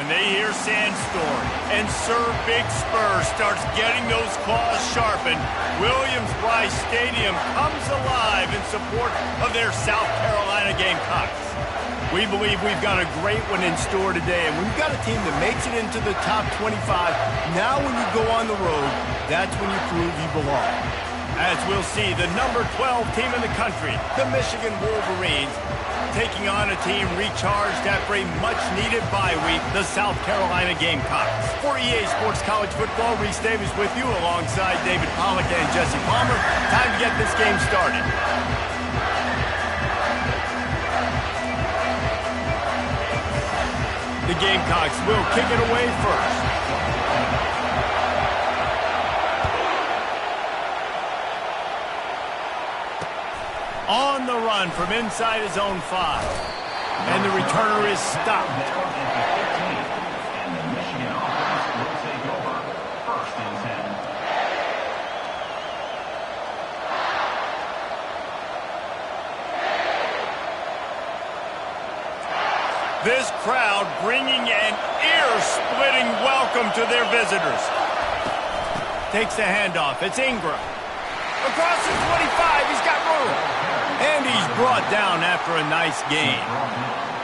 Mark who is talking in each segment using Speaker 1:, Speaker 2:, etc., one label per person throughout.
Speaker 1: When they hear Sandstorm and Sir Big Spur starts getting those claws sharpened, Williams-Brice Stadium comes alive in support of their South Carolina Gamecocks. We believe we've got a great one in store today, and when you've got a team that makes it into the top 25, now when you go on the road, that's when you prove you belong. As we'll see, the number 12 team in the country, the Michigan Wolverines, taking on a team recharged after a much-needed bye week, the South Carolina Gamecocks. For EA Sports College Football, Reese Davis with you alongside David Pollack and Jesse Palmer. Time to get this game started. The Gamecocks will kick it away first. On the run from inside his own 5. And the returner is stopped.
Speaker 2: And the Michigan offense will take over 1st and 10.
Speaker 1: This crowd bringing an ear-splitting welcome to their visitors. Takes the handoff. It's Ingram. Across the 25, he's got room. And he's brought down after a nice gain.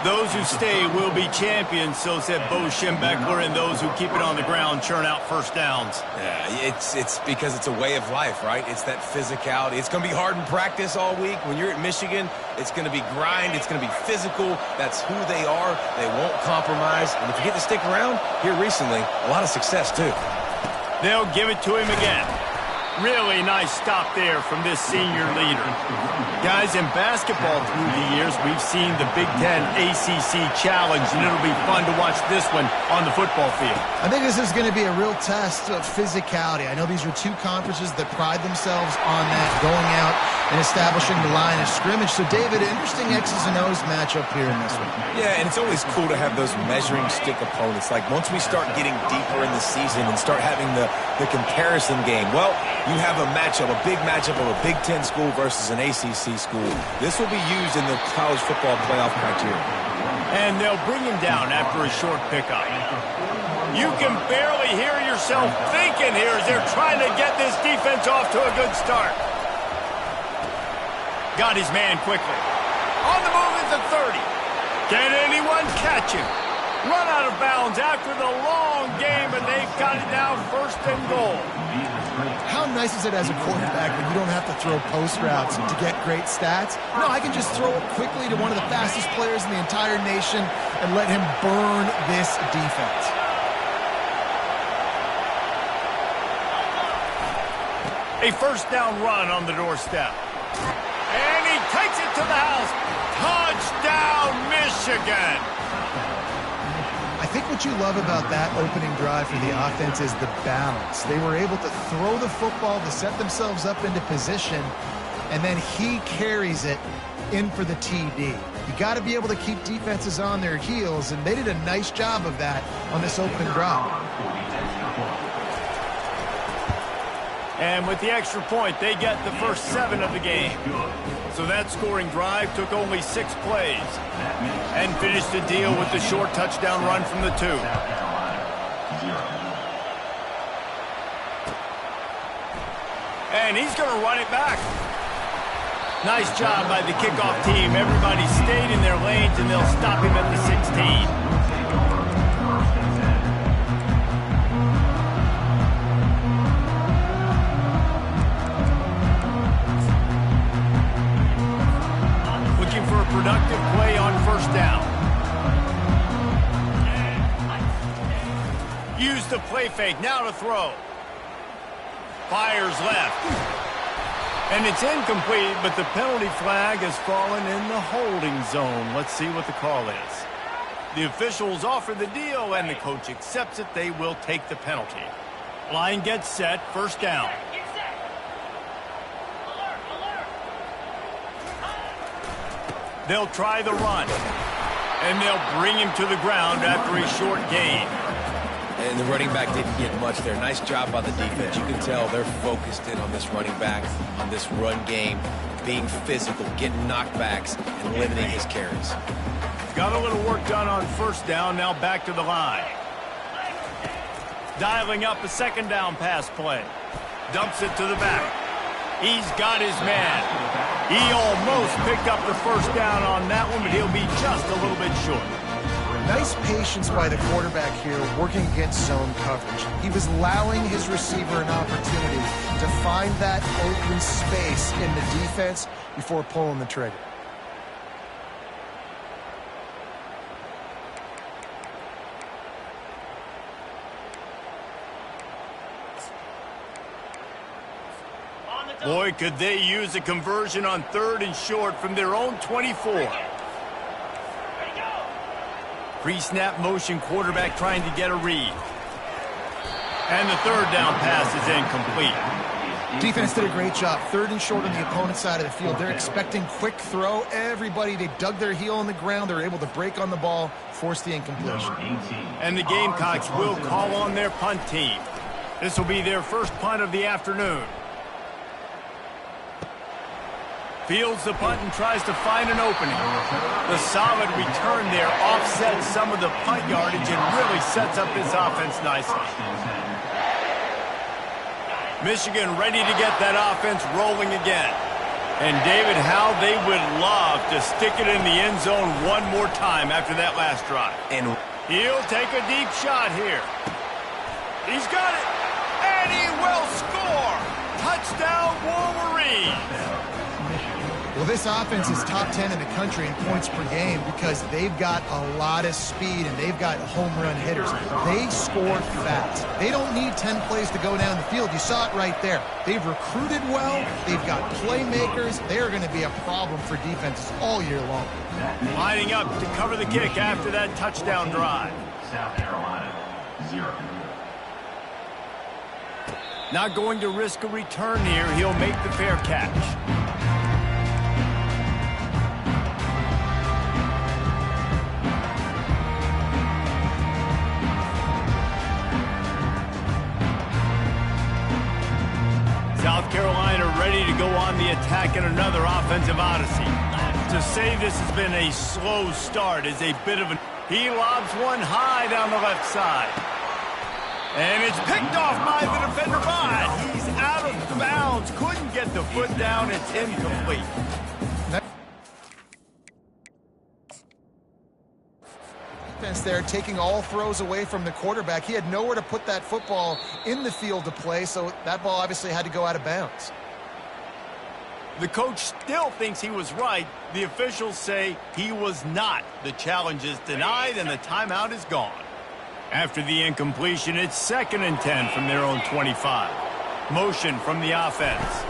Speaker 1: Those who stay will be champions, so said Bo Schembechler, and those who keep it on the ground churn out first downs.
Speaker 3: Yeah, it's because it's a way of life, right? It's that physicality. It's going to be hard in practice all week. When you're at Michigan, it's going to be grind. It's going to be physical. That's who they are. They won't compromise. And if you get to stick around, here recently, a lot of success, too.
Speaker 1: They'll give it to him again. Really nice stop there from this senior leader. Guys, in basketball through the years, we've seen the Big Ten ACC Challenge, and it'll be fun to watch this one on the football field.
Speaker 4: I think this is going to be a real test of physicality. I know these are two conferences that pride themselves on that, going out and establishing the line of scrimmage. So, David, interesting X's and O's matchup here in this one.
Speaker 3: Yeah, and it's always cool to have those measuring stick opponents. Like, once we start getting deeper in the season and start having the comparison game, well, you have a matchup, a big matchup of a Big Ten school versus an ACC school. This will be used in the college football playoff criteria.
Speaker 1: And they'll bring him down after a short pickup. You can barely hear yourself thinking here as they're trying to get this defense off to a good start. Got his man quickly. On the move is the 30. Can anyone catch him? Run out of bounds after the long game, and they've got it now 1st and goal.
Speaker 4: How nice is it as a quarterback when you don't have to throw post routes to get great stats? No, I can just throw it quickly to one of the fastest players in the entire nation and let him burn this defense.
Speaker 1: A 1st down run on the doorstep. And he takes it to the house. Touchdown, Michigan!
Speaker 4: I think what you love about that opening drive for the offense is the balance. They were able to throw the football to set themselves up into position, and then he carries it in for the TD. You got to be able to keep defenses on their heels, and they did a nice job of that on this opening drive.
Speaker 1: And with the extra point, they get the first 7 of the game. So that scoring drive took only 6 plays and finished the deal with the short touchdown run from the 2. And he's going to run it back. Nice job by the kickoff team. Everybody stayed in their lanes, and they'll stop him at the 16. For a productive play on 1st down. Use the play fake, now to throw. Fires left. And it's incomplete, but the penalty flag has fallen in the holding zone. Let's see what the call is. The officials offer the deal, and the coach accepts it. They will take the penalty. Line gets set, 1st down. They'll try the run, and they'll bring him to the ground after a short gain.
Speaker 3: And the running back didn't get much there. Nice job by the defense. You can tell they're focused in on this running back, on this run game, being physical, getting knockbacks, and limiting his carries.
Speaker 1: Got a little work done on first down, now back to the line. Dialing up a second down pass play. Dumps it to the back. He's got his man. He almost picked up the first down on that one, but he'll be just a little bit short.
Speaker 4: Nice patience by the quarterback here working against zone coverage. He was allowing his receiver an opportunity to find that open space in the defense before pulling the trigger.
Speaker 1: Boy, could they use a conversion on 3rd and short from their own 24. Pre-snap motion, quarterback trying to get a read. And the 3rd down pass is incomplete.
Speaker 4: Defense did a great job. 3rd and short on the opponent's side of the field. They're expecting quick throw. Everybody, they dug their heel on the ground. They're able to break on the ball, force the incompletion.
Speaker 1: And the Gamecocks will call on their punt team. This will be their first punt of the afternoon. Fields the punt and tries to find an opening. The solid return there offsets some of the punt yardage and really sets up this offense nicely. Michigan ready to get that offense rolling again. And David, how they would love to stick it in the end zone one more time after that last drive. And he'll take a deep shot here. He's got it. And he will score. Touchdown Wolverines.
Speaker 4: Well, this offense is top 10 in the country in points per game because they've got a lot of speed and they've got home run hitters. They score fast. They don't need 10 plays to go down the field. You saw it right there. They've recruited well. They've got playmakers. They're going to be a problem for defenses all year long.
Speaker 1: Lining up to cover the kick after that touchdown drive.
Speaker 2: South Carolina, 0.
Speaker 1: Not going to risk a return here. He'll make the fair catch. South Carolina ready to go on the attack in another offensive odyssey. To say this has been a slow start is a bit of a... He lobs one high down the left side. And it's picked off by the defender, but he's out of bounds. Couldn't get the foot down. It's incomplete.
Speaker 4: Defense there taking all throws away from the quarterback. He had nowhere to put that football in the field to play, so that ball obviously had to go out of bounds.
Speaker 1: The coach still thinks he was right. The officials say he was not. The challenge is denied and the timeout is gone. After the incompletion, it's 2nd and 10 from their own 25. Motion from the offense.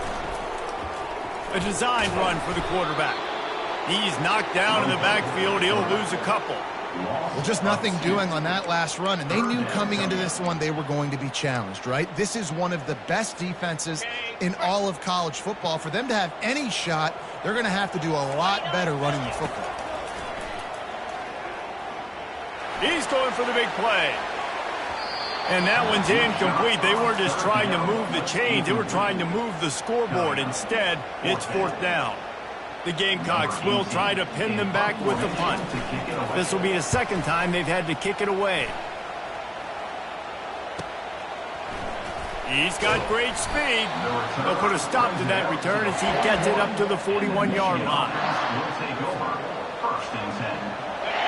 Speaker 1: A design run for the quarterback. He's knocked down in the backfield. He'll lose a couple.
Speaker 4: Well, just nothing doing on that last run, and they knew coming into this one they were going to be challenged, right? This is one of the best defenses in all of college football. For them to have any shot, they're going to have to do a lot better running the football.
Speaker 1: He's going for the big play. And that one's incomplete. They weren't just trying to move the chains. They were trying to move the scoreboard. Instead, it's 4th down. The Gamecocks will try to pin them back with the punt. This will be the 2nd time they've had to kick it away. He's got great speed. They'll put a stop to that return as he gets it up to the 41-yard line.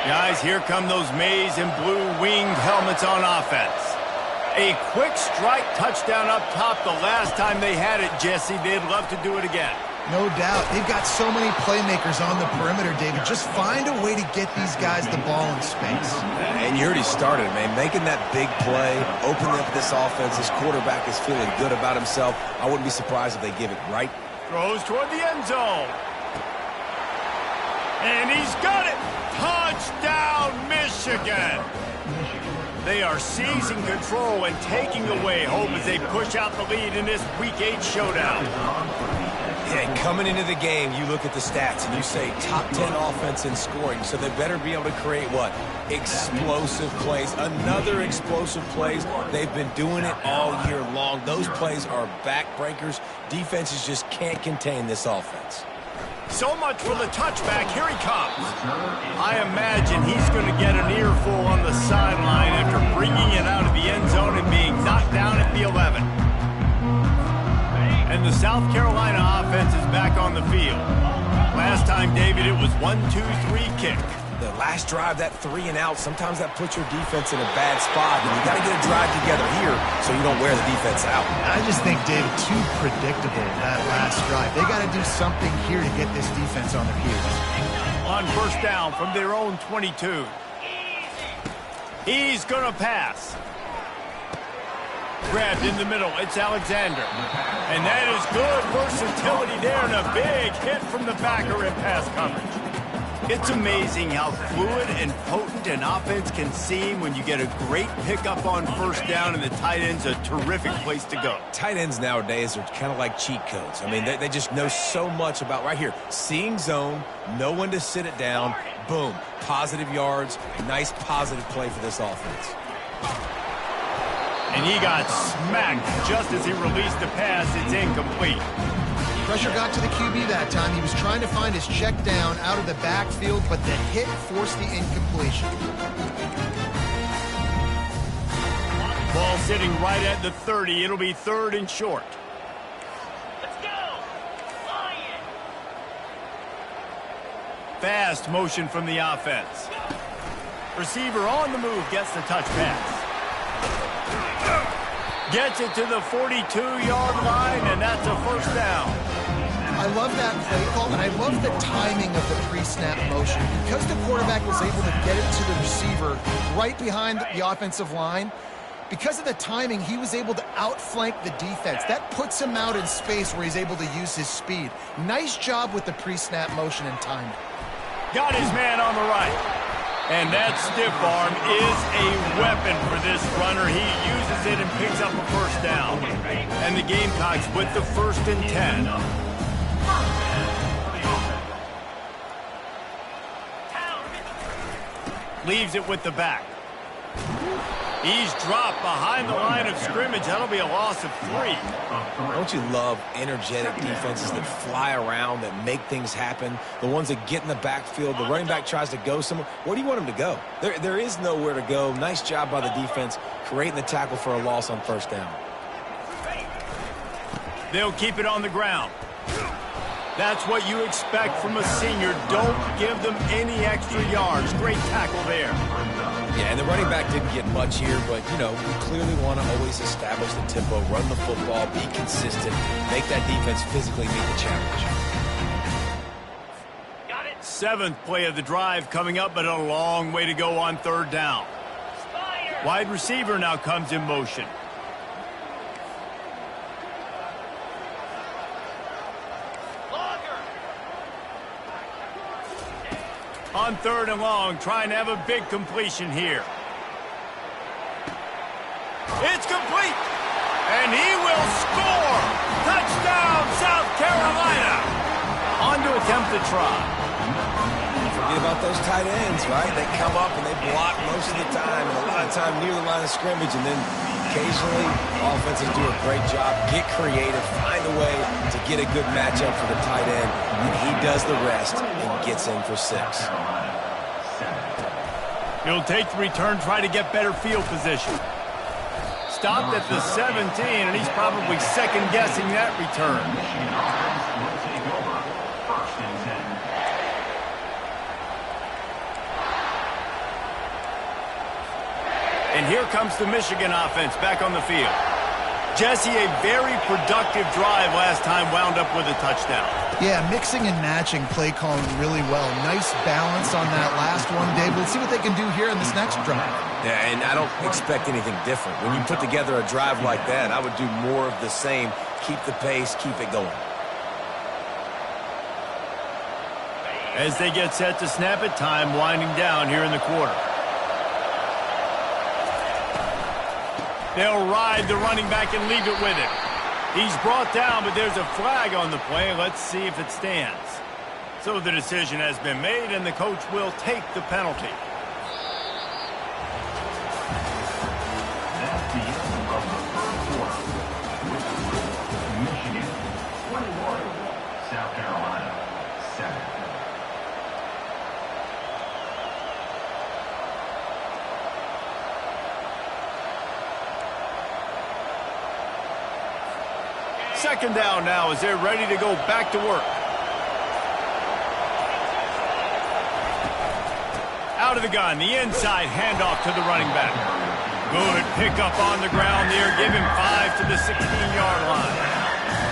Speaker 1: Guys, here come those maize and blue winged helmets on offense. A quick strike touchdown up top the last time they had it, Jesse. They'd love to do it again.
Speaker 4: No doubt. They've got so many playmakers on the perimeter, David. Just find a way to get these guys the ball in space.
Speaker 3: And you already started, man. Making that big play, opening up this offense. This quarterback is feeling good about himself. I wouldn't be surprised if they give it right.
Speaker 1: Throws toward the end zone. And he's got it. Touchdown, Michigan. They are seizing control and taking away hope as they push out the lead in this Week 8 showdown.
Speaker 3: Yeah, coming into the game, you look at the stats and you say top 10 offense in scoring, so they better be able to create what? Explosive plays. Another explosive plays. They've been doing it all year long. Those plays are backbreakers. Defenses just can't contain this offense.
Speaker 1: So much for the touchback. Here he comes. I imagine he's going to get an earful on the sideline after bringing it out of the end zone and being knocked down at the 11. And the South Carolina offense is back on the field. Last time, David, it was 1-2-3 kick.
Speaker 3: The last drive, that 3 and out, sometimes that puts your defense in a bad spot, and you got to get a drive together here so you don't wear the defense out.
Speaker 4: I just think, David, too predictable, that last drive. They got to do something here to get this defense on their heels.
Speaker 1: On first down from their own 22. He's going to pass. Grabbed in the middle. It's Alexander. And that is good versatility there, and a big hit from the backer in pass coverage. It's amazing how fluid and potent an offense can seem when you get a great pickup on first down, and the tight end's a terrific place to go.
Speaker 3: Tight ends nowadays are kind of like cheat codes. I mean, they just know so much about right here. Seeing zone, know when to sit it down, boom, positive yards, nice positive play for this offense.
Speaker 1: And he got smacked just as he released the pass. It's incomplete.
Speaker 4: Pressure got to the QB that time. He was trying to find his check down out of the backfield, but the hit forced the incompletion.
Speaker 1: Ball sitting right at the 30. It'll be 3rd and short.
Speaker 5: Let's go! Lion!
Speaker 1: Fast motion from the offense. Receiver on the move, gets the touch pass. Gets it to the 42-yard line, and that's a first down.
Speaker 4: I love that play call, and I love the timing of the pre-snap motion. Because the quarterback was able to get it to the receiver right behind the offensive line, because of the timing, he was able to outflank the defense. That puts him out in space where he's able to use his speed. Nice job with the pre-snap motion and timing.
Speaker 1: Got his man on the right. And that stiff arm is a weapon for this runner. He uses it and picks up a first down. And the Gamecocks with the 1st and 10. Leaves it with the back. He's dropped behind the line of scrimmage. That'll be a loss of 3.
Speaker 3: Don't you love energetic defenses that fly around, that make things happen? The ones that get in the backfield, the running back tries to go somewhere. Where do you want him to go? There is nowhere to go. Nice job by the defense creating the tackle for a loss on first down.
Speaker 1: They'll keep it on the ground. That's what you expect from a senior. Don't give them any extra yards. Great tackle there.
Speaker 3: Yeah, and the running back didn't get much here, but, you know, we clearly want to always establish the tempo, run the football, be consistent, make that defense physically meet the challenge.
Speaker 1: Got it. 7th play of the drive coming up, but a long way to go on 3rd down. Wide receiver now comes in motion. On 3rd and long, trying to have a big completion here. It's complete, and he will score. Touchdown, South Carolina. On to attempt the try.
Speaker 3: Forget about those tight ends, right? They come up and they block most of the time, and a lot of time near the line of scrimmage, and then occasionally offenses do a great job, get creative, find a way to get a good matchup for the tight end, and he does the rest and gets in for 6.
Speaker 1: He'll take the return, try to get better field position. Stopped at the 17, and he's probably second-guessing that return. And here comes the Michigan offense back on the field. Jesse, a very productive drive last time, wound up with a touchdown.
Speaker 4: Yeah, mixing and matching play calling really well. Nice balance on that last one, Dave. We'll see what they can do here in this next drive.
Speaker 3: Yeah, and I don't expect anything different. When you put together a drive like that, I would do more of the same. Keep the pace, keep it going.
Speaker 1: As they get set to snap it, time winding down here in the quarter. They'll ride the running back and leave it with it. He's brought down, but there's a flag on the play. Let's see if it stands. So the decision has been made, and the coach will take the penalty.
Speaker 2: That's the end of the first quarter. With the score, Michigan 21, South Carolina 7.
Speaker 1: Second down now as they're ready to go back to work. Out of the gun, the inside handoff to the running back. Good pickup on the ground there. Give him 5 to the 16-yard line.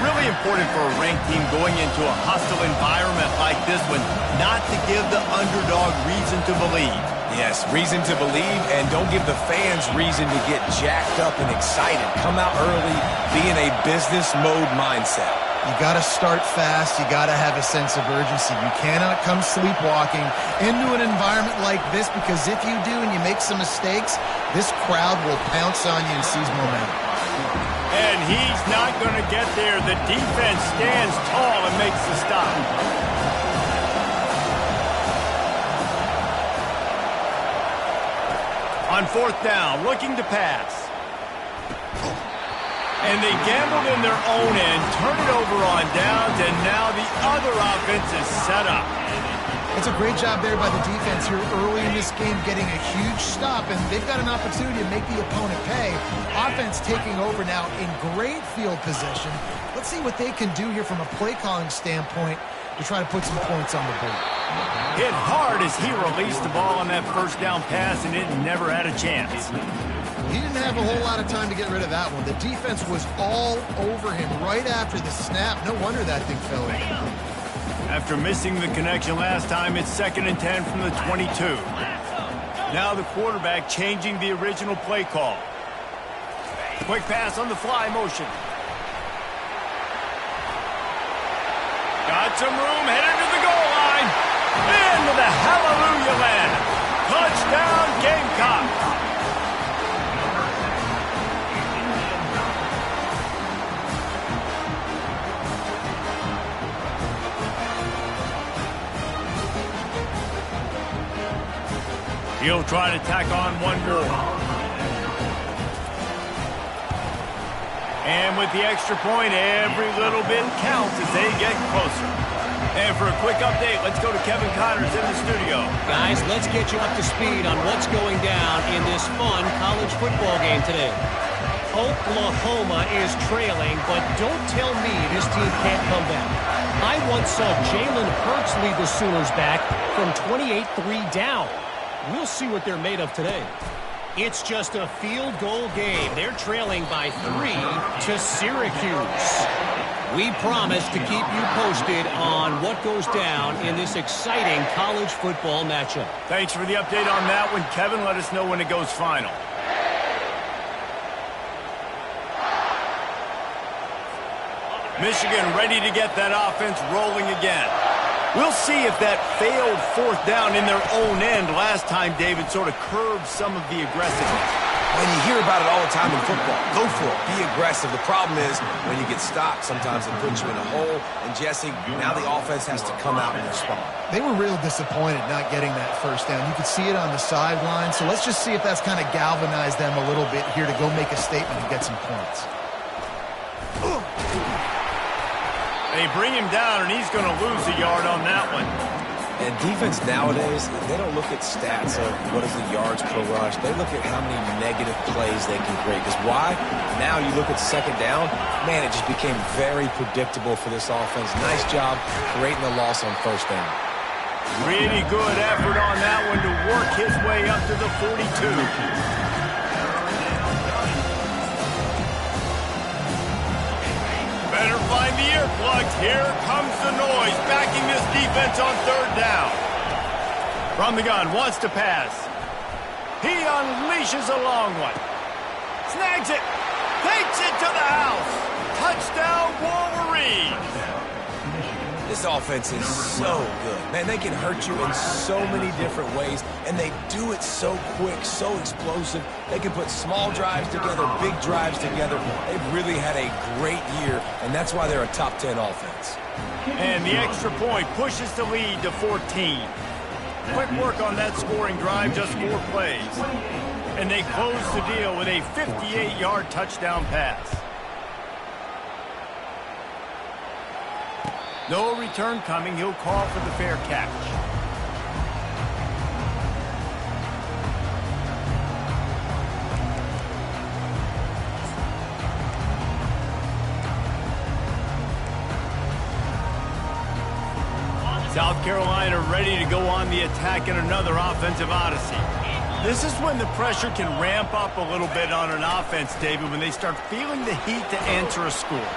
Speaker 1: Really important for a ranked team going into a hostile environment like this one not to give the underdog reason to believe.
Speaker 3: Yes, reason to believe, and don't give the fans reason to get jacked up and excited. Come out early, be in a business mode mindset.
Speaker 4: You got to start fast. You got to have a sense of urgency. You cannot come sleepwalking into an environment like this, because if you do and you make some mistakes, this crowd will pounce on you and seize momentum.
Speaker 1: And he's not going to get there. The defense stands tall and makes the stop. On fourth down, looking to pass. And they gambled in their own end, turn it over on downs, and now the other offense is set up.
Speaker 4: It's a great job there by the defense here early in this game, getting a huge stop, and they've got an opportunity to make the opponent pay. Offense taking over now in great field position. Let's see what they can do here from a play-calling standpoint to try to put some points on the board.
Speaker 1: Hit hard as he released the ball on that first down pass, and it never had a chance.
Speaker 4: He didn't have a whole lot of time to get rid of that one. The defense was all over him right after the snap. No wonder that thing fell in.
Speaker 1: After missing the connection last time, it's 2nd and 10 from the 22. Now the quarterback changing the original play call. Quick pass on the fly motion. Got some room, headed to the goal line. Into the hallelujah land. Touchdown, Gamecock. He'll try to tack on one more. And with the extra point, every little bit counts as they get closer. And for a quick update, let's go to Kevin Connors in the studio.
Speaker 6: Guys, let's get you up to speed on what's going down in this fun college football game today. Oklahoma is trailing, but don't tell me this team can't come back. I once saw Jalen Hurts lead the Sooners back from 28-3 down. We'll see what they're made of today. It's just a field goal game. They're trailing by 3 to Syracuse. We promise to keep you posted on what goes down in this exciting college football matchup.
Speaker 1: Thanks for the update on that one, Kevin. Let us know when it goes final. Michigan ready to get that offense rolling again. We'll see if that failed fourth down in their own end last time, David, sort of curbed some of the aggressiveness.
Speaker 3: When you hear about it all the time in football, go for it. Be aggressive. The problem is when you get stopped, sometimes it puts you in a hole. And, Jesse, now the offense has to come out and respond.
Speaker 4: They were real disappointed not getting that first down. You could see it on the sideline. So let's just see if that's kind of galvanized them a little bit here to go make a statement and get some points.
Speaker 1: They bring him down, and he's going to lose a yard on that one.
Speaker 3: And defense nowadays, they don't look at stats of what is the yards per rush. They look at how many negative plays they can create. Because why? Now you look at second down, man, it just became very predictable for this offense. Nice job creating the loss on first down.
Speaker 1: Really good effort on that one to work his way up to the 42. Better find the earplugs. Here comes the noise, backing this defense on third down. From the gun, wants to pass. He unleashes a long one. Snags it. Takes it to the house. Touchdown, Wolverines.
Speaker 3: This offense is so good. Man, they can hurt you in so many different ways, and they do it so quick, so explosive. They can put small drives together, big drives together. They've really had a great year, and that's why they're a top 10 offense.
Speaker 1: And the extra point pushes the lead to 14. Quick work on that scoring drive, just 4 plays. And they close the deal with a 58-yard touchdown pass. No return coming. He'll call for the fair catch. Carolina ready to go on the attack in another offensive odyssey. This is when the pressure can ramp up a little bit on an offense, David, when they start feeling the heat to answer a score.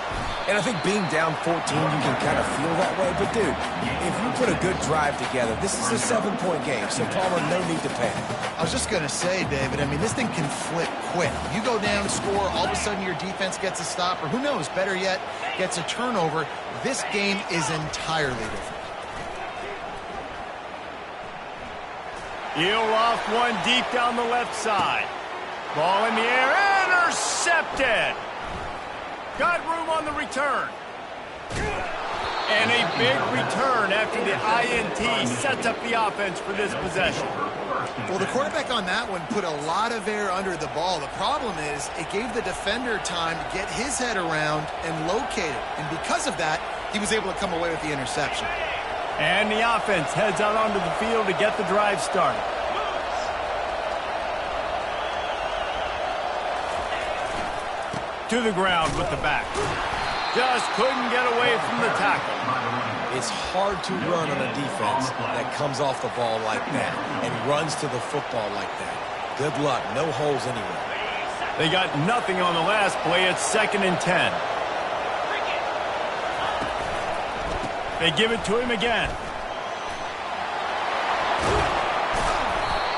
Speaker 3: And I think being down 14, you can kind of feel that way. But, dude, if you put a good drive together, this is a 7-point game, so Palmer, no need to panic.
Speaker 4: I was just going to say, David, I mean, this thing can flip quick. You go down, score, all of a sudden your defense gets a stop, or who knows, better yet, gets a turnover. This game is entirely different.
Speaker 1: He'll off one deep down the left side. Ball in the air, intercepted. Got room on the return. And a big return after the INT sets up the offense for this possession.
Speaker 4: Well, the quarterback on that one put a lot of air under the ball. The problem is it gave the defender time to get his head around and locate it. And because of that, he was able to come away with the interception.
Speaker 1: And the offense heads out onto the field to get the drive started. To the ground with the back. Just couldn't get away from the tackle.
Speaker 3: It's hard to run on a defense that comes off the ball like that and runs to the football like that. Good luck. No holes anywhere.
Speaker 1: They got nothing on the last play. It's 2nd and 10. They give it to him again.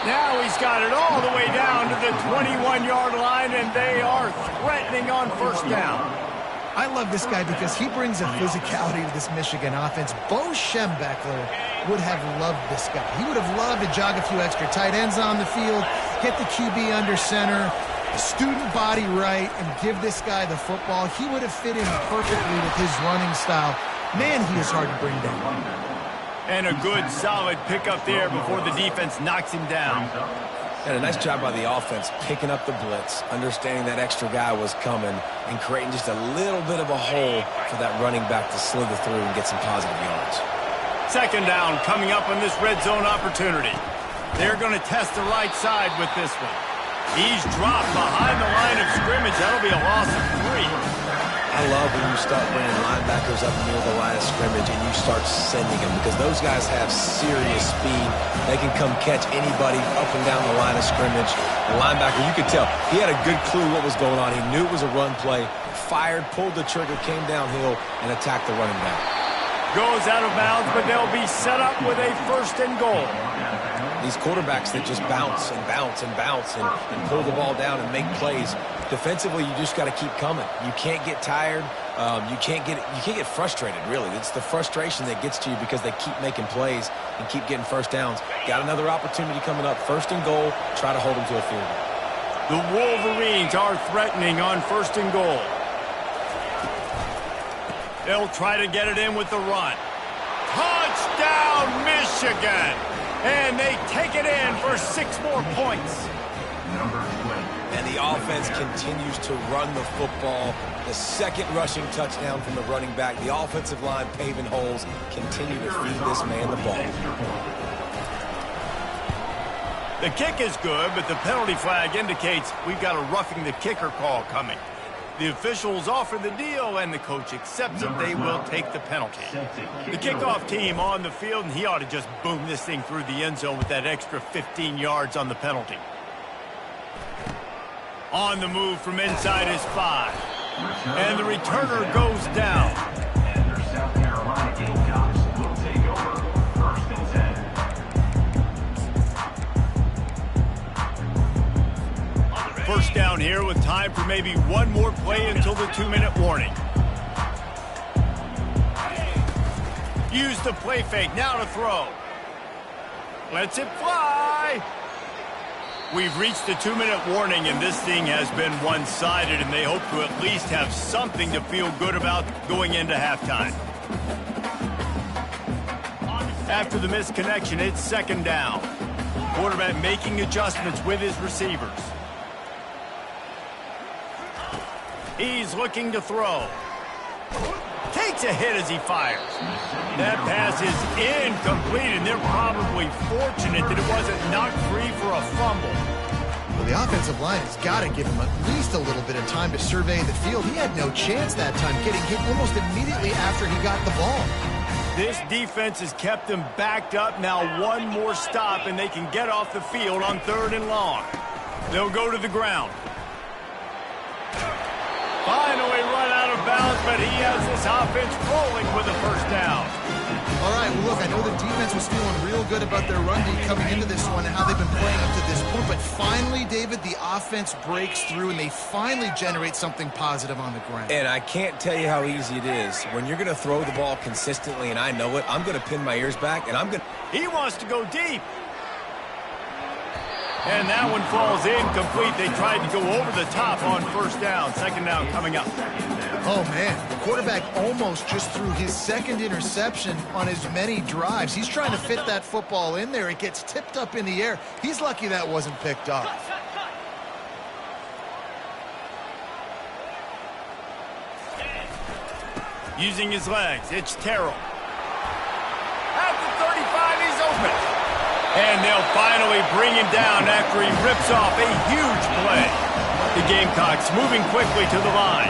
Speaker 1: Now he's got it all the way down to the 21-yard line, and they are threatening on 1st down.
Speaker 4: I love this guy because he brings a physicality to this Michigan offense. Bo Schembechler would have loved this guy. He would have loved to jog a few extra tight ends on the field, get the QB under center, student body right, and give this guy the football. He would have fit in perfectly with his running style. Man, he is hard to bring down.
Speaker 1: And a good, solid pickup there before the defense knocks him down.
Speaker 3: And a nice job by the offense picking up the blitz, understanding that extra guy was coming, and creating just a little bit of a hole for that running back to slither through and get some positive yards.
Speaker 1: 2nd down coming up on this red zone opportunity. They're going to test the right side with this one. He's dropped behind the line of scrimmage. That'll be a loss of 3.
Speaker 3: I love when you start bringing linebackers up near the line of scrimmage and you start sending them because those guys have serious speed. They can come catch anybody up and down the line of scrimmage. The linebacker, you could tell, he had a good clue what was going on. He knew it was a run play, fired, pulled the trigger, came downhill, and attacked the running back.
Speaker 1: Goes out of bounds, but they'll be set up with a 1st and goal.
Speaker 3: These quarterbacks that just bounce and bounce and bounce and pull the ball down and make plays. Defensively, you just got to keep coming. You can't get tired. You can't get frustrated, really. It's the frustration that gets to you because they keep making plays and keep getting 1st downs. Got another opportunity coming up. 1st and goal. Try to hold them to a field goal.
Speaker 1: The Wolverines are threatening on 1st and goal. They'll try to get it in with the run. Touchdown, Michigan! And they take it in for 6 more points.
Speaker 3: And the offense continues to run the football. The 2nd rushing touchdown from the running back. The offensive line paving holes. Continue to feed this man the ball.
Speaker 1: The kick is good, but the penalty flag indicates we've got a roughing the kicker call coming. The officials offer the deal, and the coach accepts it. They will take the penalty. The kickoff team on the field, and he ought to just boom this thing through the end zone with that extra 15 yards on the penalty. On the move from inside his 5. And the returner goes down.
Speaker 2: And their South Carolina Gamecocks will take over 1st and 10.
Speaker 1: 1st down here with time for maybe one more play until the 2-minute warning. Use the play fake, now to throw. Lets it fly. We've reached the 2-minute warning, and this thing has been one-sided, and they hope to at least have something to feel good about going into halftime. After the missed connection, it's 2nd down. Quarterback making adjustments with his receivers. He's looking to throw. Takes a hit as he fires. That pass is incomplete, and they're probably fortunate that it wasn't knocked free for a fumble.
Speaker 4: Well, the offensive line has got to give him at least a little bit of time to survey the field. He had no chance that time, getting hit almost immediately after he got the ball.
Speaker 1: This defense has kept them backed up. Now one more stop, and they can get off the field on 3rd and long. They'll go to the ground. Finally run out of bounds, but he has this offense rolling with a first down.
Speaker 4: All right, well, look, I know the defense was feeling real good about their run D coming into this one and how they've been playing up to this point, but finally, David, the offense breaks through and they finally generate something positive on the ground.
Speaker 3: And I can't tell you how easy it is. When you're going to throw the ball consistently and I know it, I'm going to pin my ears back and I'm going to...
Speaker 1: He wants to go deep. And that one falls incomplete. They tried to go over the top on 1st down. 2nd down coming up.
Speaker 4: Oh, man, the quarterback almost just threw his 2nd interception on as many drives. He's trying to fit that football in there. It gets tipped up in the air. He's lucky that wasn't picked up.
Speaker 1: Using his legs, it's Terrell. At the 35, he's open. And they'll finally bring him down after he rips off a huge play. The Gamecocks moving quickly to the line.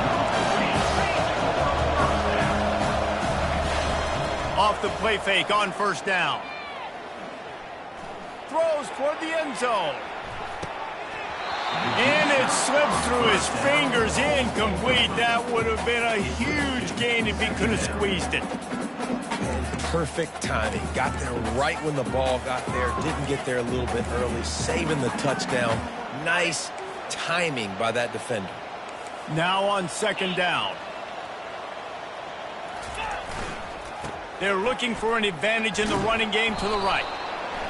Speaker 1: Off the play fake on 1st down. Throws toward the end zone. And it slips through his fingers, incomplete. That would have been a huge gain if he could have squeezed it.
Speaker 3: Perfect timing. Got there right when the ball got there. Didn't get there a little bit early. Saving the touchdown. Nice timing by that defender.
Speaker 1: Now on 2nd down. They're looking for an advantage in the running game to the right.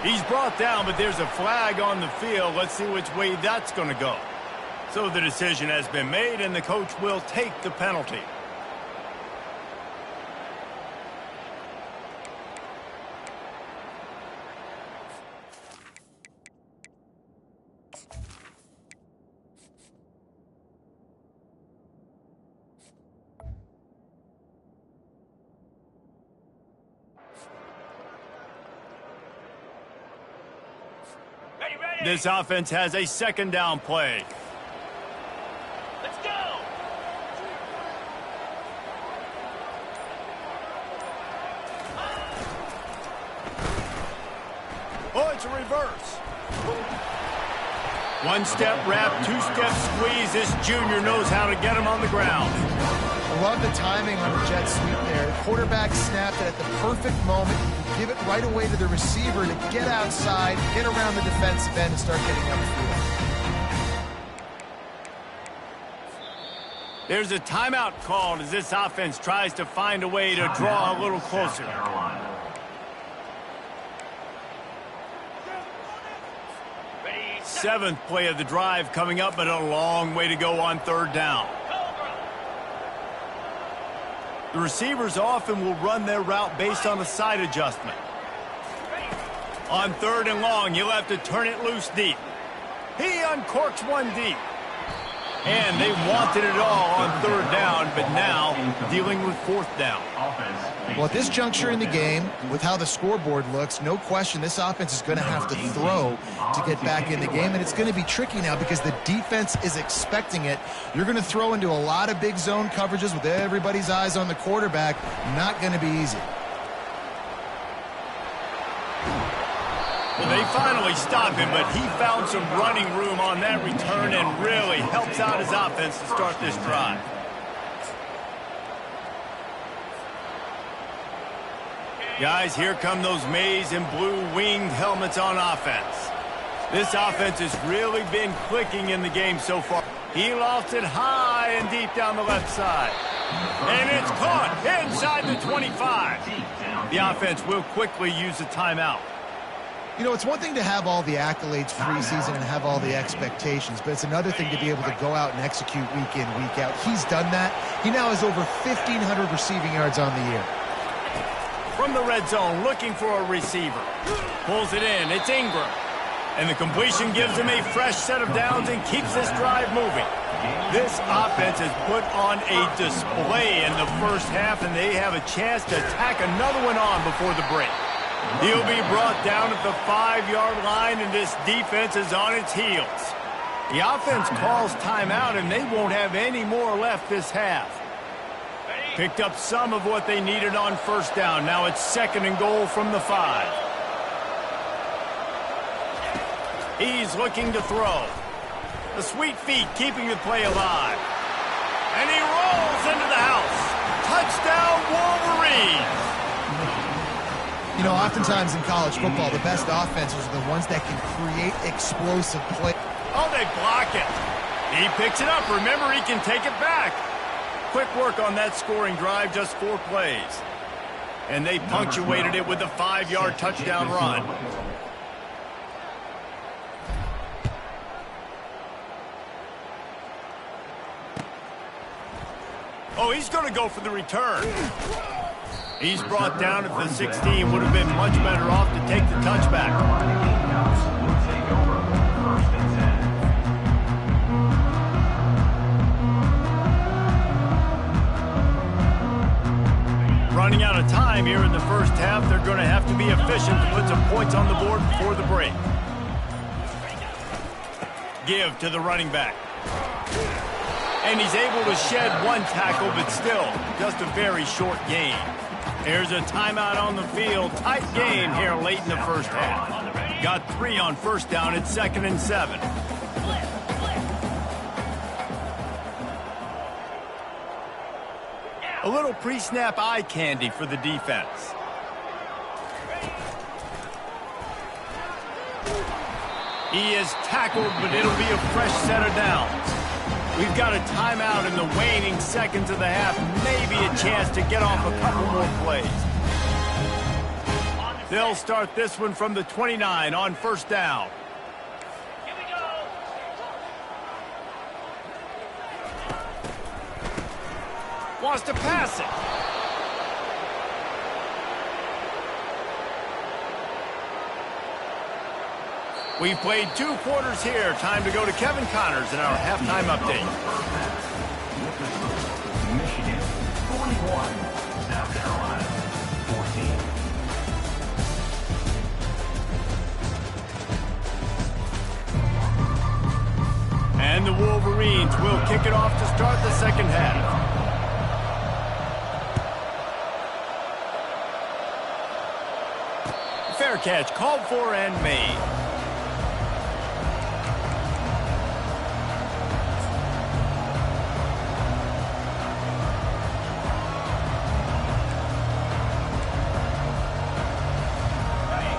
Speaker 1: He's brought down, but there's a flag on the field. Let's see which way that's going to go. So the decision has been made, and the coach will take the penalty. This offense has a 2nd down play.
Speaker 5: Let's go!
Speaker 1: Oh, it's a reverse. 1-step wrap, 2-step squeeze. This junior knows how to get him on the ground.
Speaker 4: I love the timing on the jet sweep there. The quarterback snapped it at the perfect moment. Give it right away to the receiver to get outside, get around the defensive end, and start getting upfield.
Speaker 1: There's a timeout called as this offense tries to find a way to draw a little closer. 7th play of the drive coming up, but a long way to go on 3rd down. The receivers often will run their route based on a side adjustment. On 3rd and long, you'll have to turn it loose deep. He uncorks one deep. And they wanted it all on 3rd down, but now dealing with 4th down.
Speaker 4: Well, at this juncture in the game, with how the scoreboard looks, no question this offense is going to have to throw to get back in the game, and it's going to be tricky now because the defense is expecting it. You're going to throw into a lot of big zone coverages with everybody's eyes on the quarterback. Not going to be easy.
Speaker 1: Well, they finally stopped him, but he found some running room on that return and really helps out his offense to start this drive. Guys, here come those maize and blue winged helmets on offense. This offense has really been clicking in the game so far. He lofts it high and deep down the left side. And it's caught inside the 25. The offense will quickly use a timeout.
Speaker 4: You know, it's one thing to have all the accolades preseason and have all the expectations, but it's another thing to be able to go out and execute week in, week out. He's done that. He now has over 1,500 receiving yards on the year.
Speaker 1: From the red zone, looking for a receiver. Pulls it in. It's Ingram. And the completion gives him a fresh set of downs and keeps this drive moving. This offense has put on a display in the first half, and they have a chance to tack another one on before the break. He'll be brought down at the 5-yard line, and this defense is on its heels. The offense calls timeout, and they won't have any more left this half. Picked up some of what they needed on first down. Now it's 2nd and goal from the 5. He's looking to throw. The sweet feet keeping the play alive. And he rolls into the house. Touchdown, Wolverines!
Speaker 4: You know, oftentimes in college football, the best offenses are the ones that can create explosive play.
Speaker 1: Oh, they block it. He picks it up. Remember, he can take it back. Quick work on that scoring drive, just 4 plays. And they punctuated it with a 5-yard touchdown run. Oh, he's going to go for the return. He's brought down at the 16. Would have been much better off to take the touchback. Running out of time here in the first half. They're going to have to be efficient to put some points on the board before the break. Give to the running back. And he's able to shed 1 tackle, but still just a very short gain. There's a timeout on the field. Tight game here late in the first half. Got 3 on first down. It's 2nd and 7. A little pre-snap eye candy for the defense. He is tackled, but it'll be a fresh set of downs. We've got a timeout in the waning seconds of the half. Maybe a chance to get off a couple more plays. They'll start this one from the 29 on first down.
Speaker 5: Here we go.
Speaker 1: Wants to pass it. We've played 2 quarters here. Time to go to Kevin Connors in our halftime update.
Speaker 2: Michigan 41, South Carolina 14.
Speaker 1: And the Wolverines will kick it off to start the second half. Fair catch called for and made.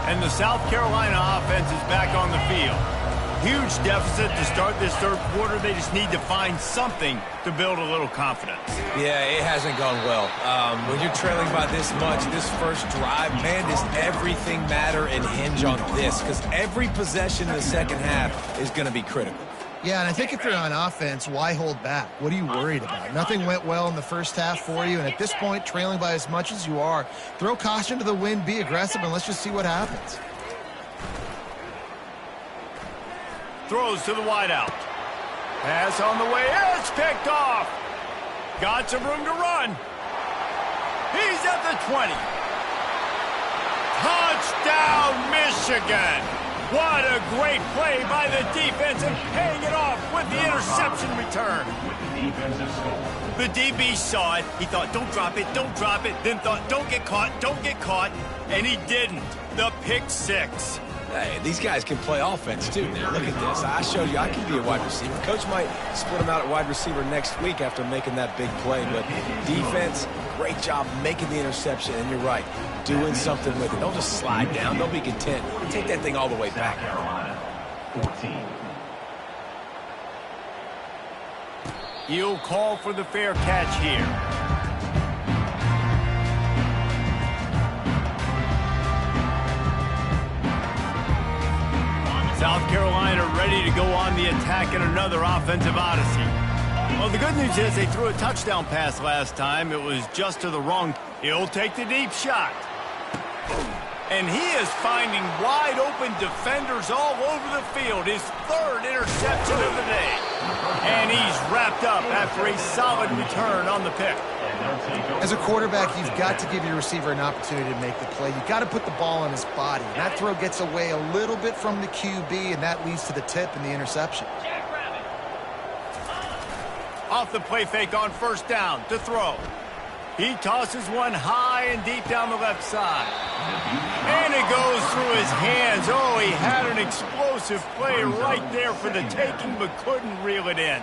Speaker 1: And the South Carolina offense is back on the field. Huge deficit to start this third quarter. They just need to find something to build a little confidence.
Speaker 3: Yeah, it hasn't gone well. When you're trailing by this much, this first drive, man, does everything matter and hinge on this? Because every possession in the second half is going to be critical.
Speaker 4: Yeah, and I think if you're on offense, why hold back? What are you worried about? Nothing went well in the first half for you, and at this point, trailing by as much as you are, throw caution to the wind, be aggressive, and let's just see what happens.
Speaker 1: Throws to the wideout. Pass on the way. It's picked off. Got some room to run. He's at the 20. Touchdown, Michigan. What a great play by the defense and paying it off with the interception return.
Speaker 2: With the defensive score.
Speaker 1: The DB saw it. He thought, don't drop it, don't drop it. Then thought, don't get caught. And he didn't. The pick 6.
Speaker 3: Hey, these guys can play offense, too. Now, look at this. I showed you I can be a wide receiver. Coach might split him out at wide receiver next week after making that big play. But defense, great job making the interception. And you're right, doing something with it. Don't just slide down. Don't be content. Take that thing all the way back.
Speaker 2: South Carolina 14.
Speaker 1: He'll call for the fair catch here. South Carolina ready to go on the attack in another offensive odyssey. Well, the good news is they threw a touchdown pass last time. It was just to the wrong. He'll take the deep shot. And he is finding wide open defenders all over the field. His 3rd interception of the day. And he's wrapped up after a solid return on the pick.
Speaker 4: As a quarterback, you've got to give your receiver an opportunity to make the play. You've got to put the ball on his body. And that throw gets away a little bit from the QB, and that leads to the tip and the interception.
Speaker 1: Off the play fake on first down to throw. He tosses one high and deep down the left side. And it goes through his hands. Oh, he had an explosive play right there for the taking, but couldn't reel it in.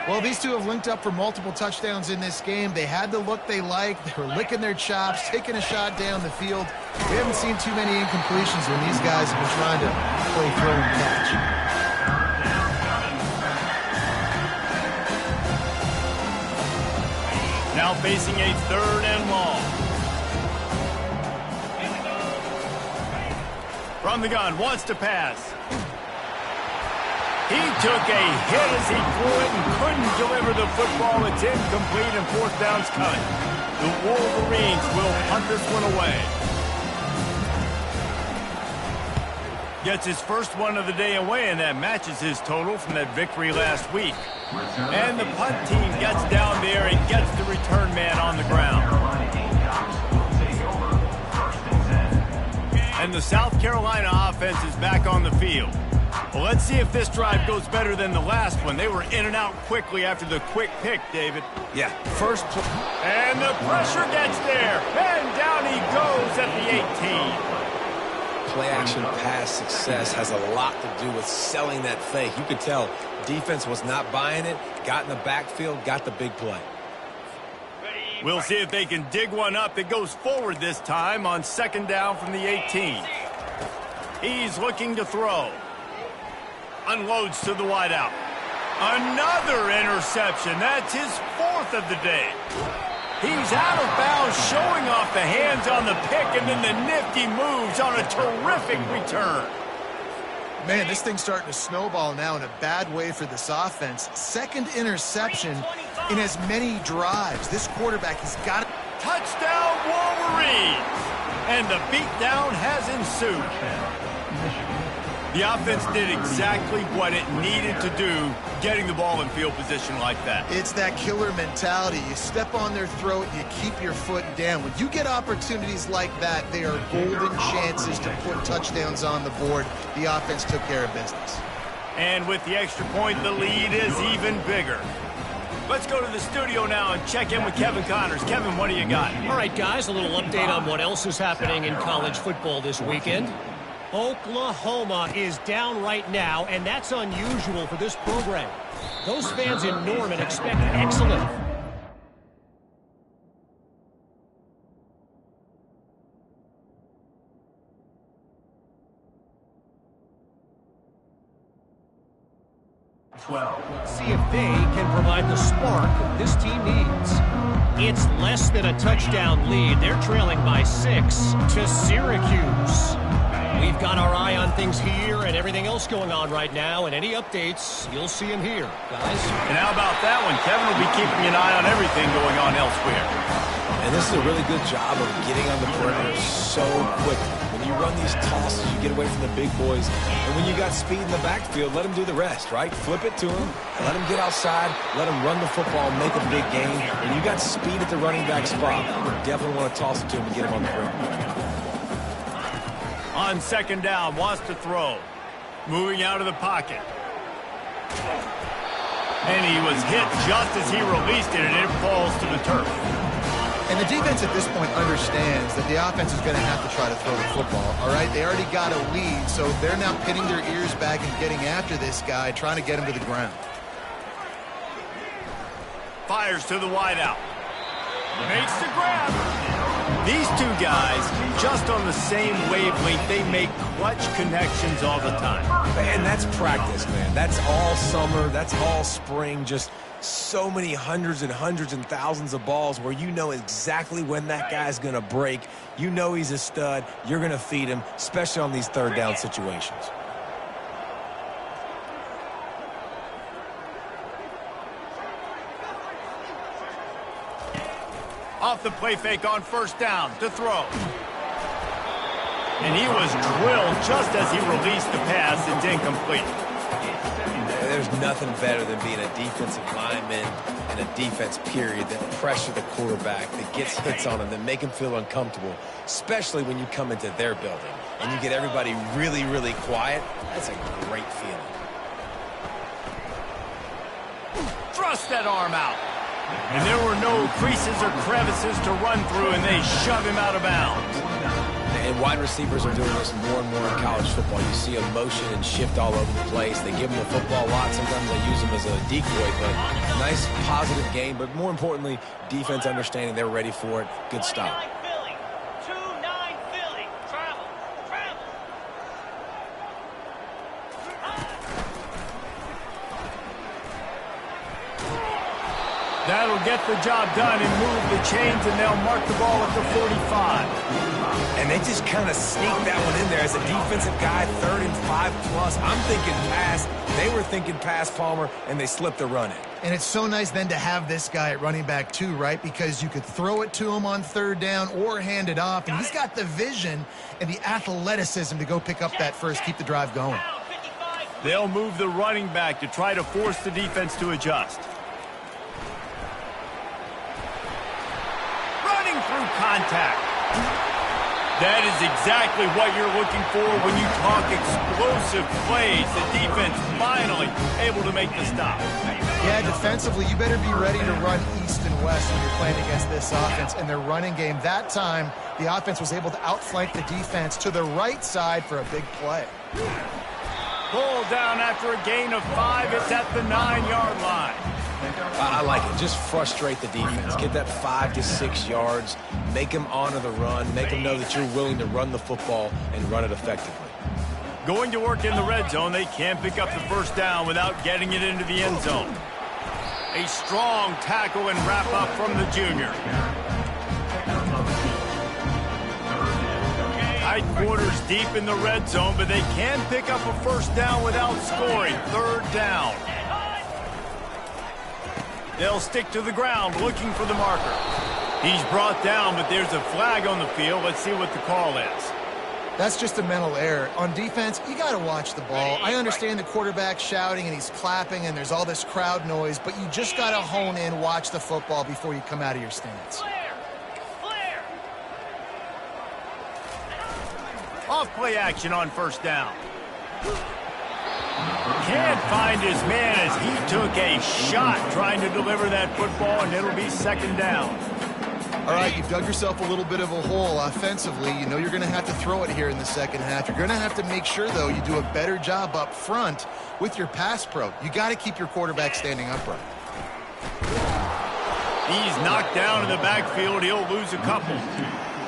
Speaker 4: Well, these two have linked up for multiple touchdowns in this game. They had the look they liked. They were licking their chops, taking a shot down the field. We haven't seen too many incompletions when these guys have been trying to play throw and catch.
Speaker 1: Now facing a 3rd and long. From the gun, wants to pass. He took a hit as he threw it and couldn't deliver the football. It's incomplete and 4th down's coming. The Wolverines will punt this one away. Gets his first one of the day away, and that matches his total from that victory last week. And the punt team gets down there and gets the return man on the ground. And the South Carolina offense is back on the field. Well, let's see if this drive goes better than the last one. They were in and out quickly after the quick pick, David.
Speaker 3: Yeah, first play.
Speaker 1: And the pressure gets there. And down he goes at the 18.
Speaker 3: Play-action pass success has a lot to do with selling that fake. You could tell defense was not buying it, got in the backfield, got the big play.
Speaker 1: We'll see if they can dig one up that goes forward this time on 2nd down from the 18. He's looking to throw. Unloads to the wideout. Another interception. That's his 4th of the day. He's out of bounds, showing off the hands on the pick, and then the nifty moves on a terrific return.
Speaker 4: Man, this thing's starting to snowball now in a bad way for this offense. 2nd interception in as many drives. This quarterback has got it.
Speaker 1: Touchdown, Wolverines! And the beatdown has ensued. The offense did exactly what it needed to do, getting the ball in field position like that.
Speaker 4: It's that killer mentality. You step on their throat, you keep your foot down. When you get opportunities like that, they are golden chances to put touchdowns on the board. The offense took care of business.
Speaker 1: And with the extra point, the lead is even bigger. Let's go to the studio now and check in with Kevin Connors. Kevin, what do you got?
Speaker 6: All right, guys, a little update on what else is happening in college football this weekend. Oklahoma is down right now, and that's unusual for this program. Those fans in Norman expect excellent. See if they can provide the spark this team needs. It's less than a touchdown lead. They're trailing by 6 to Syracuse. We've got our eye on things here and everything else going on right now, and any updates, you'll see them here, guys.
Speaker 1: And how about that one? Kevin will be keeping an eye on everything going on elsewhere.
Speaker 3: And this is a really good job of getting on the perimeter so quickly. When you run these tosses, you get away from the big boys. And when you got speed in the backfield, let them do the rest, right? Flip it to them, let them get outside, let them run the football, make a big game. When you got speed at the running back spot, you definitely want to toss it to him and get him on the perimeter.
Speaker 1: On 2nd down, wants to throw. Moving out of the pocket. And he was hit just as he released it, and it falls to the turf.
Speaker 4: And the defense at this point understands that the offense is going to have to try to throw the football, all right? They already got a lead, so they're now pinning their ears back and getting after this guy, trying to get him to the ground.
Speaker 1: Fires to the wideout. Makes the grab. These two guys, just on the same wavelength, they make clutch connections all the time.
Speaker 3: Man, that's practice, man. That's all summer. That's all spring. Just so many hundreds and hundreds and thousands of balls where you know exactly when that guy's going to break. You know he's a stud. You're going to feed him, especially on these 3rd down situations.
Speaker 1: Off the play fake on 1st down to throw. And he was drilled just as he released the pass. It's incomplete.
Speaker 3: There's nothing better than being a defensive lineman and a defense period that pressure the quarterback, that gets hits on him, that make him feel uncomfortable, especially when you come into their building and you get everybody really, really quiet. That's a great feeling.
Speaker 1: Thrust that arm out. And there were no creases or crevices to run through, and they shove him out of bounds.
Speaker 3: And wide receivers are doing this more and more in college football. You see a motion and shift all over the place. They give them the football a lot. Sometimes they use them as a decoy, but nice, positive game. But more importantly, defense understanding they're ready for it. Good stop.
Speaker 5: 29 Philly. 2-9 Philly. Travel. Travel.
Speaker 1: That'll get the job done and move the chains, and they'll mark the ball at the 45.
Speaker 3: And they just kind of sneak that one in there as a defensive guy, 3rd and 5+. I'm thinking pass. They were thinking pass, Palmer, and they slipped the run in.
Speaker 4: And it's so nice then to have this guy at running back too, right? Because you could throw it to him on 3rd down or hand it off, and he's got the vision and the athleticism to go pick up that first, keep the drive going.
Speaker 1: They'll move the running back to try to force the defense to adjust. Running through contact. That is exactly what you're looking for when you talk explosive plays. The defense finally able to make the stop.
Speaker 4: Yeah, defensively, you better be ready to run east and west when you're playing against this offense. And their running game, that time, the offense was able to outflank the defense to the right side for a big play.
Speaker 1: Pull down after a gain of 5. It's at the 9-yard line.
Speaker 3: I like it. Just frustrate the defense. Get that 5 to 6 yards. Make them honor the run. Make them know that you're willing to run the football and run it effectively.
Speaker 1: Going to work in the red zone, they can't pick up the first down without getting it into the end zone. A strong tackle and wrap up from the junior. Tight quarters deep in the red zone, but they can pick up a first down without scoring. 3rd down. They'll stick to the ground looking for the marker. He's brought down, but there's a flag on the field. Let's see what the call is.
Speaker 4: That's just a mental error. On defense, you got to watch the ball. I understand the quarterback shouting and he's clapping and there's all this crowd noise, but you just got to hone in, watch the football before you come out of your stance.
Speaker 1: Off play action on first down. Can't find his man as he took a shot trying to deliver that football, and it'll be 2nd down.
Speaker 4: All right, you've dug yourself a little bit of a hole offensively. You know you're going to have to throw it here in the second half. You're going to have to make sure, though, you do a better job up front with your pass pro. You got to keep your quarterback standing upright.
Speaker 1: He's knocked down in the backfield. He'll lose a couple.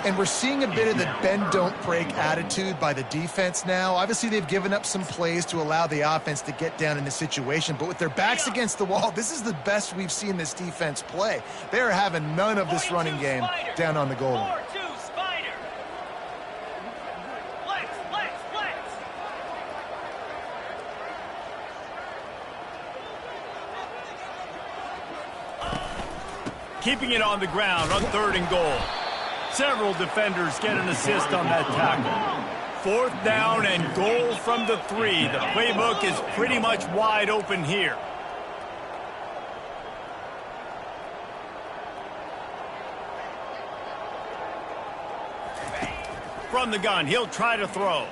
Speaker 4: And we're seeing a bit of the bend-don't-break attitude by the defense now. Obviously, they've given up some plays to allow the offense to get down in the situation. But with their backs against the wall, this is the best we've seen this defense play. They're having none of this running game down on the goal line.
Speaker 1: Keeping it on the ground on 3rd and goal. Several defenders get an assist on that tackle. 4th down and goal from the 3. The playbook is pretty much wide open here. From the gun, he'll try to throw.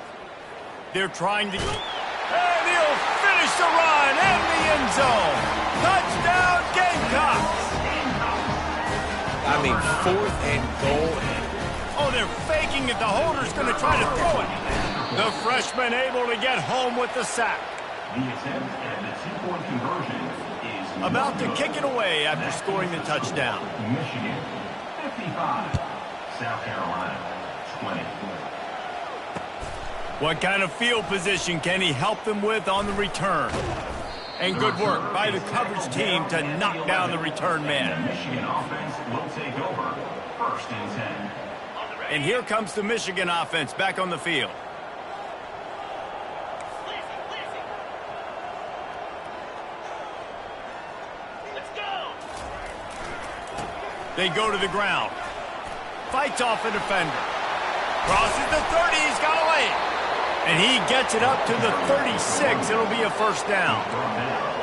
Speaker 1: They're trying to... And he'll finish the run in the end zone. Touchdown, Gamecocks!
Speaker 3: I mean, 4th and goal.
Speaker 1: Oh, they're faking it. The holder's going to try to throw it. The freshman able to get home with the sack.
Speaker 2: The attempt at the 2-point conversion is
Speaker 1: About to kick it away after scoring the touchdown.
Speaker 2: Michigan 55, South Carolina 24.
Speaker 1: What kind of field position can he help them with on the return? And good work by the coverage team to knock down the return man.
Speaker 2: Michigan offense will take over 1st and 10.
Speaker 1: And here comes the Michigan offense back on the field.
Speaker 5: Let's go.
Speaker 1: They go to the ground. Fights off a defender. Crosses the 30. He's got a lane. And he gets it up to the 36. It'll be a first down.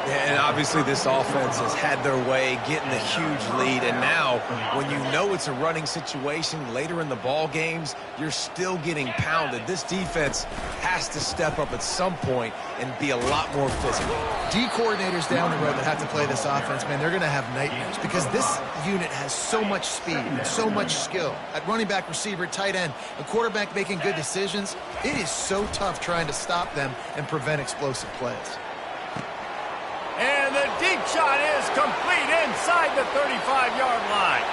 Speaker 3: And obviously this offense has had their way, getting a huge lead. And now, when you know it's a running situation later in the ball games, you're still getting pounded. This defense has to step up at some point and be a lot more physical.
Speaker 4: D coordinators down the road that have to play this offense, man, they're going to have nightmares because this unit has so much speed and so much skill. At running back, receiver, tight end, a quarterback making good decisions, it is so tough trying to stop them and prevent explosive plays.
Speaker 1: And the deep shot is complete inside the 35-yard line.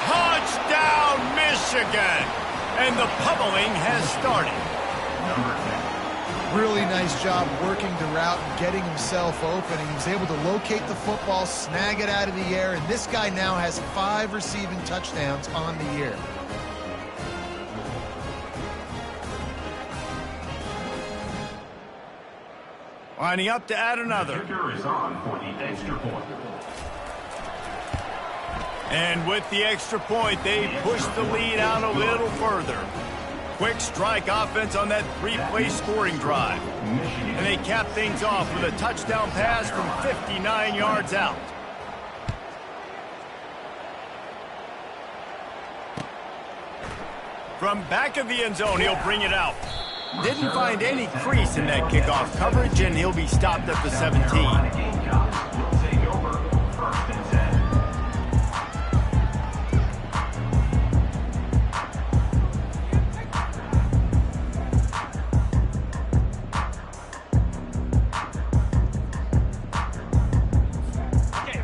Speaker 1: Touchdown, Michigan! And the pummeling has started.
Speaker 4: Really nice job working the route and getting himself open. And he was able to locate the football, snag it out of the air, and this guy now has 5 receiving touchdowns on the year.
Speaker 1: Lining up to add another.
Speaker 2: Kicker is on for the extra point.
Speaker 1: And with the extra point, they push the lead out a little further. Quick strike offense on that 3-play scoring drive. And they cap things off with a touchdown pass from 59 yards out. From back of the end zone, he'll bring it out. Didn't find any crease in that kickoff coverage, and he'll be stopped at the 17.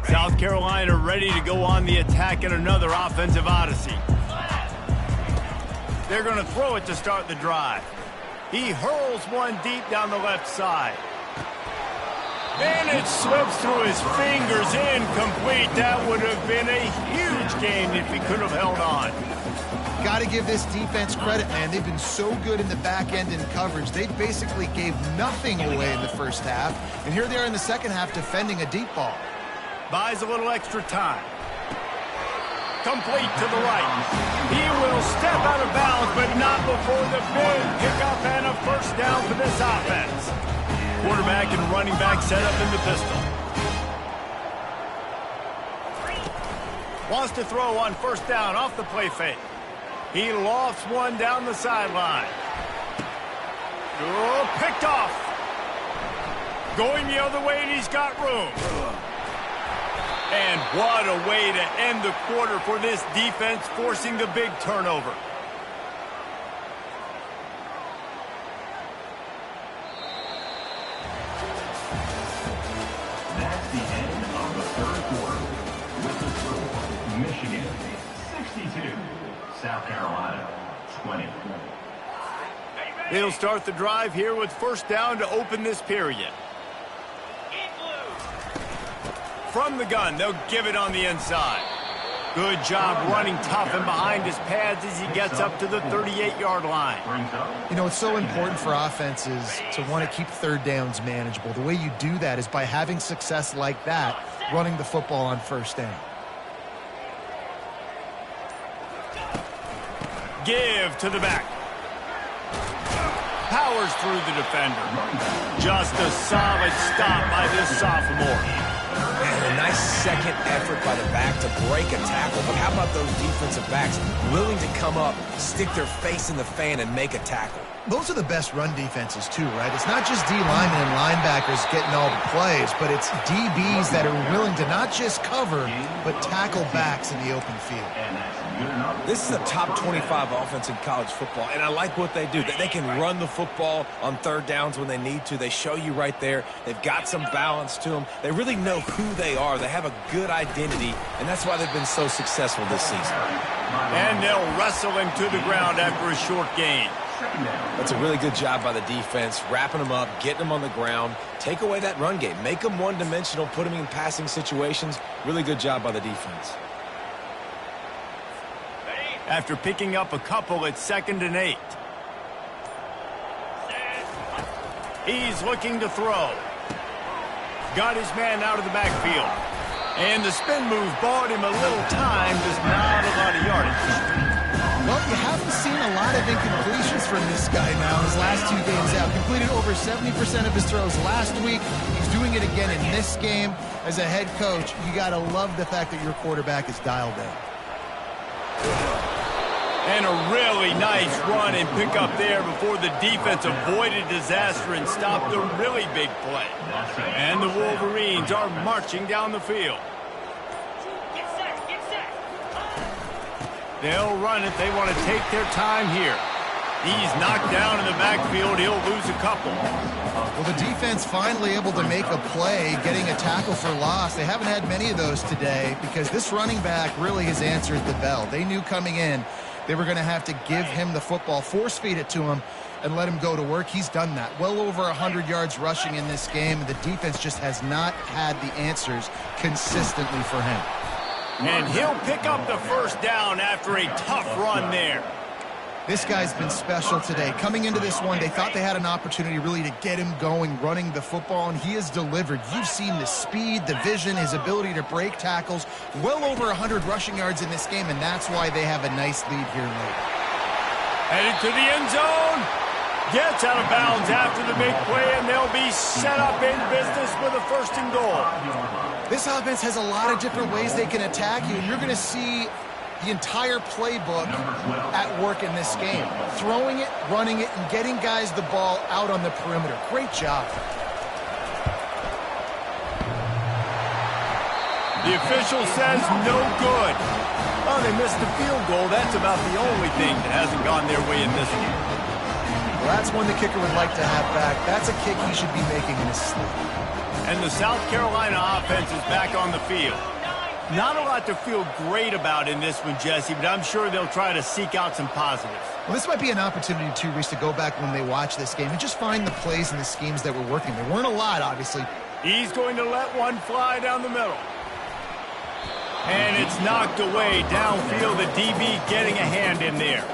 Speaker 1: South Carolina ready to go on the attack in another offensive odyssey. They're going to throw it to start the drive. He hurls one deep down the left side. And it slips through his fingers, incomplete. That would have been a huge gain if he could have held on.
Speaker 4: Got to give this defense credit, man. They've been so good in the back end in coverage. They basically gave nothing away in the first half. And here they are in the second half defending a deep ball.
Speaker 1: Buys a little extra time. Complete to the right. He will step out of bounds, but not before the big pickup and a first down for this offense. Quarterback and running back set up in the pistol. Wants to throw on first down off the play fake. He lofts one down the sideline. Oh, picked off. Going the other way, and he's got room. And what a way to end the quarter for this defense, forcing the big turnover.
Speaker 2: That's the end of the third quarter. With the score, Michigan 62, South Carolina 20.
Speaker 1: They'll start the drive here with first down to open this period. From the gun, they'll give it on the inside. Good job running tough and behind his pads as he gets up to the 38-yard line.
Speaker 4: You know, it's so important for offenses to want to keep third downs manageable. The way you do that is by having success like that, running the football on first down.
Speaker 1: Give to the back. Powers through the defender. Just a solid stop by this sophomore.
Speaker 3: And a nice second effort by the back to break a tackle. But how about those defensive backs willing to come up, stick their face in the fan, and make a tackle?
Speaker 4: Those are the best run defenses too, right? It's not just D linemen and linebackers getting all the plays, but it's DBs that are willing to not just cover, but tackle backs in the open field.
Speaker 3: This is a top 25 offense in college football, and I like what they do. They can run the football on third downs when they need to. They show you right there. They've got some balance to them. They really know who they are. They have a good identity, and that's why they've been so successful this season.
Speaker 1: And they'll wrestle him to the ground after a short gain.
Speaker 3: That's a really good job by the defense, wrapping them up, getting them on the ground, take away that run game, make them one-dimensional, put them in passing situations. Really good job by the defense.
Speaker 1: After picking up a couple at 2nd and 8. He's looking to throw. Got his man out of the backfield. And the spin move bought him a little time, just not a lot of yardage.
Speaker 4: Well, Well, you haven't seen a lot of incompletions from this guy now his last 2 games out. Completed over 70% of his throws last week. He's doing it again in this game. As a head coach, you got to love the fact that your quarterback is dialed in.
Speaker 1: And a really nice run and pick up there before the defense avoided disaster and stopped a really big play. And the Wolverines are marching down the field.
Speaker 5: Get set, get set.
Speaker 1: They'll run it. They want to take their time here. He's knocked down in the backfield. He'll lose a couple.
Speaker 4: Well, the defense finally able to make a play, getting a tackle for loss. They haven't had many of those today because this running back really has answered the bell. They knew coming in they were going to have to give him the football, force feed it to him, and let him go to work. He's done that. Well over 100 yards rushing in this game. The defense just has not had the answers consistently for him.
Speaker 1: And he'll pick up the first down after a tough run there.
Speaker 4: This guy's been special today. Coming into this one, they thought they had an opportunity really to get him going, running the football, and he has delivered. You've seen the speed, the vision, his ability to break tackles. Well over 100 rushing yards in this game, and that's why they have a nice lead here late.
Speaker 1: Headed to the end zone. Gets out of bounds after the big play, and they'll be set up in business with a 1st and goal.
Speaker 4: This offense has a lot of different ways they can attack you, and you're going to see the entire playbook at work in this game. Throwing it, running it, and getting guys the ball out on the perimeter. Great job.
Speaker 1: The official says no good. Oh, they missed the field goal. That's about the only thing that hasn't gone their way in this one.
Speaker 4: Well, that's one the kicker would like to have back. That's a kick he should be making in his sleep.
Speaker 1: And the South Carolina offense is back on the field. Not a lot to feel great about in this one, Jesse, but I'm sure they'll try to seek out some positives.
Speaker 4: Well, this might be an opportunity, too, Reese, to go back when they watch this game and just find the plays and the schemes that were working. There weren't a lot, obviously.
Speaker 1: He's going to let one fly down the middle. And it's knocked away downfield. The DB getting a hand in there.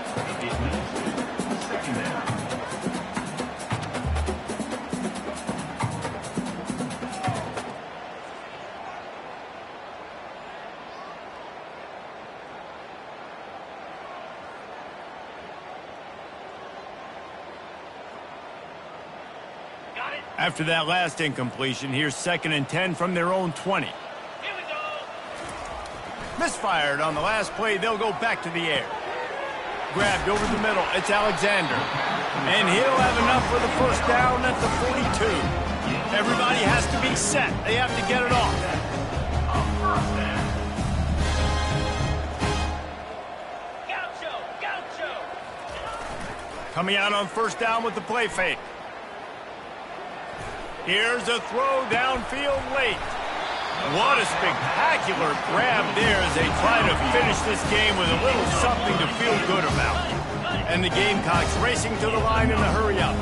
Speaker 1: After that last incompletion, here's 2nd and 10 from their own 20.
Speaker 5: Here we go.
Speaker 1: Misfired on the last play. They'll go back to the air. Grabbed over the middle. It's Alexander. And he'll have enough for the 1st down at the 42. Everybody has to be set. They have to get it off.
Speaker 5: Gaucho, gaucho.
Speaker 1: Coming out on 1st down with the play fake. Here's a throw downfield late. What a spectacular grab there as they try to finish this game with a little something to feel good about. And the Gamecocks racing to the line in a hurry up.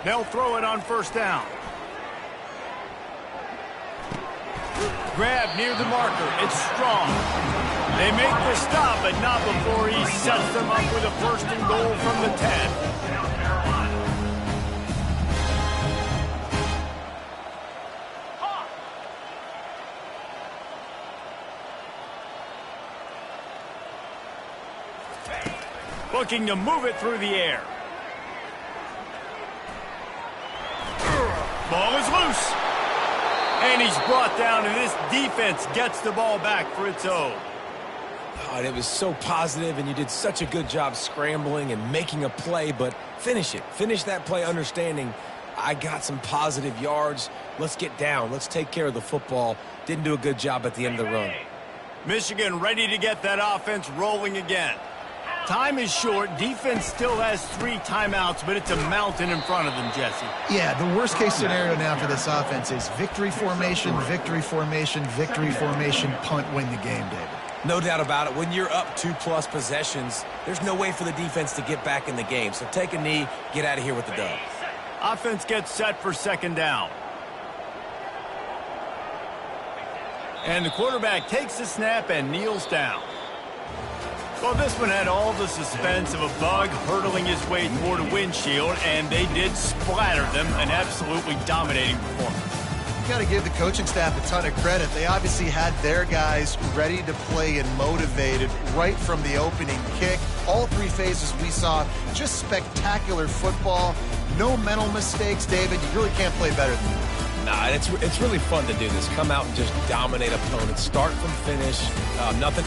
Speaker 1: They'll throw it on 1st down. Grab near the marker. It's strong. They make the stop, but not before he sets them up with a 1st and goal from the 10. Looking to move it through the air. Ball is loose. And he's brought down, and this defense gets the ball back for its own.
Speaker 3: God, it was so positive, and you did such a good job scrambling and making a play, but finish it. Finish that play understanding I got some positive yards. Let's get down. Let's take care of the football. Didn't do a good job at the end of the run.
Speaker 1: Michigan ready to get that offense rolling again. Time is short. Defense still has 3 timeouts, but it's a mountain in front of them, Jesse.
Speaker 4: Yeah, the worst-case scenario now for this offense is victory formation, victory formation, victory formation, punt, win the game, David.
Speaker 3: No doubt about it. When you're up 2+ possessions, there's no way for the defense to get back in the game. So take a knee, get out of here with the dub.
Speaker 1: Offense gets set for 2nd down. And the quarterback takes the snap and kneels down. Well, this one had all the suspense of a bug hurtling his way toward a windshield, and they did splatter them. An absolutely dominating performance.
Speaker 4: got to give the coaching staff a ton of credit. They obviously had their guys ready to play and motivated right from the opening kick. All three phases we saw, just spectacular football. No mental mistakes, David. You really can't play better than that.
Speaker 3: Nah, and it's really fun to do this. Come out and just dominate opponents, start from finish. Nothing